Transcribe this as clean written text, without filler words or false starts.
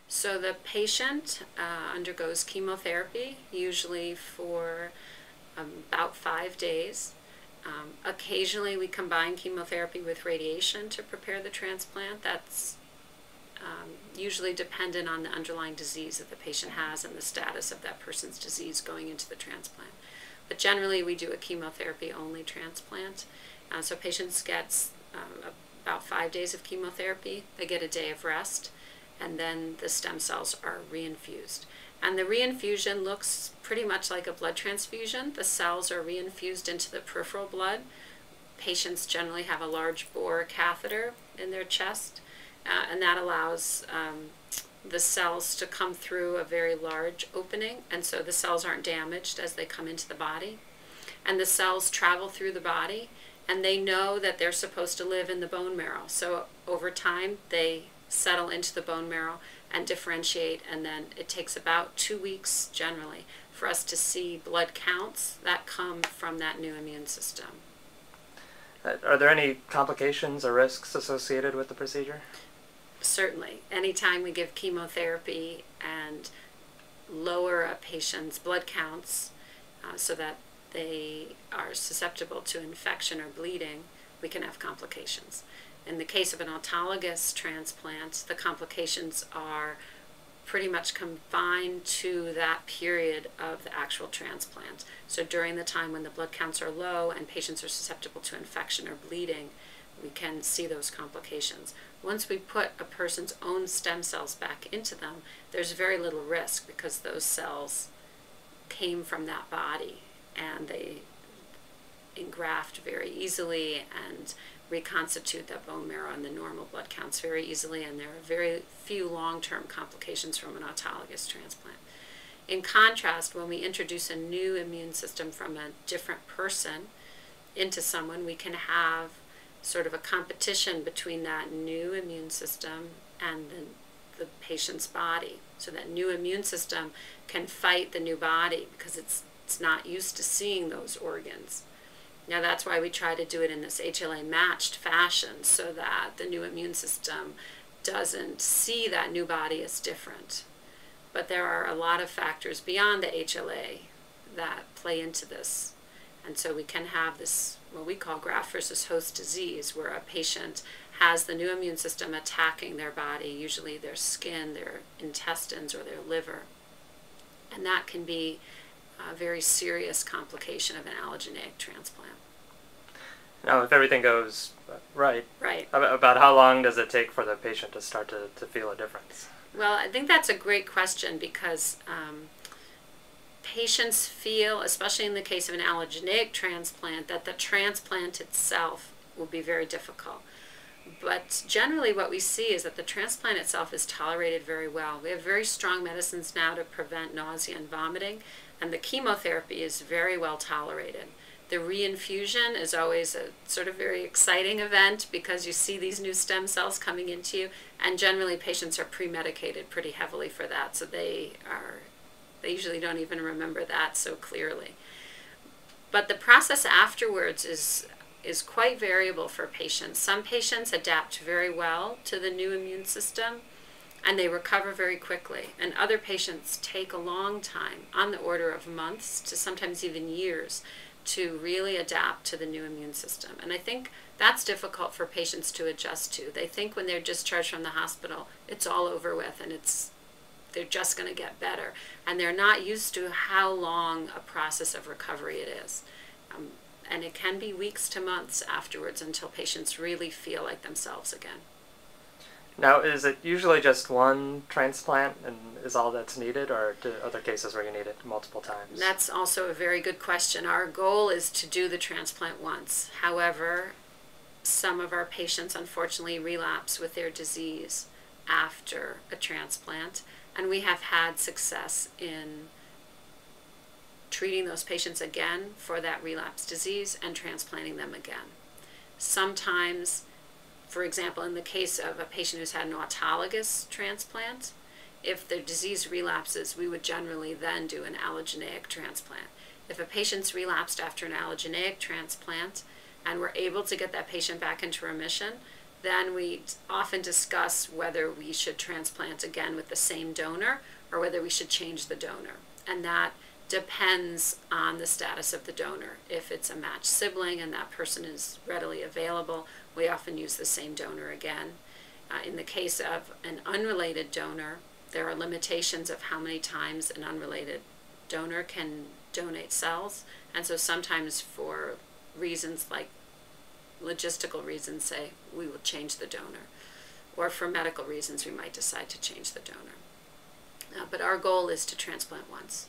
So the patient undergoes chemotherapy, usually for about 5 days. Occasionally we combine chemotherapy with radiation to prepare the transplant. That's usually dependent on the underlying disease that the patient has and the status of that person's disease going into the transplant. But generally we do a chemotherapy-only transplant. So patients get about 5 days of chemotherapy. They get a day of rest, and then the stem cells are reinfused. And the reinfusion looks pretty much like a blood transfusion. The cells are reinfused into the peripheral blood. Patients generally have a large bore catheter in their chest, and that allows the cells to come through a very large opening, and so the cells aren't damaged as they come into the body. And the cells travel through the body, and they know that they're supposed to live in the bone marrow. So over time, they settle into the bone marrow and differentiate, and then it takes about 2 weeks generally for us to see blood counts that come from that new immune system. Are there any complications or risks associated with the procedure? Certainly. Anytime we give chemotherapy and lower a patient's blood counts so that they are susceptible to infection or bleeding, we can have complications. In the case of an autologous transplant, the complications are pretty much confined to that period of the actual transplant. So during the time when the blood counts are low and patients are susceptible to infection or bleeding, we can see those complications. Once we put a person's own stem cells back into them, there's very little risk because those cells came from that body and they engraft very easily and reconstitute that bone marrow and the normal blood counts very easily, and there are very few long-term complications from an autologous transplant. In contrast, when we introduce a new immune system from a different person into someone, we can have sort of a competition between that new immune system and the patient's body. So that new immune system can fight the new body because it's not used to seeing those organs. Now that's why we try to do it in this HLA-matched fashion so that the new immune system doesn't see that new body as different. But there are a lot of factors beyond the HLA that play into this. And so we can have this, what we call graft versus host disease, where a patient has the new immune system attacking their body, usually their skin, their intestines, or their liver. And that can be a very serious complication of an allogeneic transplant. Now, if everything goes right, Right. About how long does it take for the patient to start to feel a difference? Well, I think that's a great question because patients feel, especially in the case of an allogeneic transplant, that the transplant itself will be very difficult. But generally what we see is that the transplant itself is tolerated very well. We have very strong medicines now to prevent nausea and vomiting, and the chemotherapy is very well tolerated. The re-infusion is always a sort of very exciting event because you see these new stem cells coming into you, and generally patients are pre-medicated pretty heavily for that, so they usually don't even remember that so clearly. But the process afterwards is quite variable for patients. Some patients adapt very well to the new immune system and they recover very quickly, and other patients take a long time, on the order of months to sometimes even years, to really adapt to the new immune system. And I think that's difficult for patients to adjust to. They think when they're discharged from the hospital, it's all over with and they're just going to get better. And they're not used to how long a process of recovery it is. And it can be weeks to months afterwards until patients really feel like themselves again. Now, is it usually just one transplant and is all that's needed, or do other cases where you need it multiple times? That's also a very good question. Our goal is to do the transplant once. However, some of our patients unfortunately relapse with their disease after a transplant, and we have had success in treating those patients again for that relapse disease and transplanting them again. Sometimes, for example, in the case of a patient who's had an autologous transplant, if their disease relapses, we would generally then do an allogeneic transplant. If a patient's relapsed after an allogeneic transplant and we're able to get that patient back into remission, then we often discuss whether we should transplant again with the same donor or whether we should change the donor. And that depends on the status of the donor. If it's a matched sibling and that person is readily available, we often use the same donor again. In the case of an unrelated donor, there are limitations of how many times an unrelated donor can donate cells. And so sometimes for reasons like logistical reasons, say, we will change the donor. Or for medical reasons, we might decide to change the donor. But our goal is to transplant once.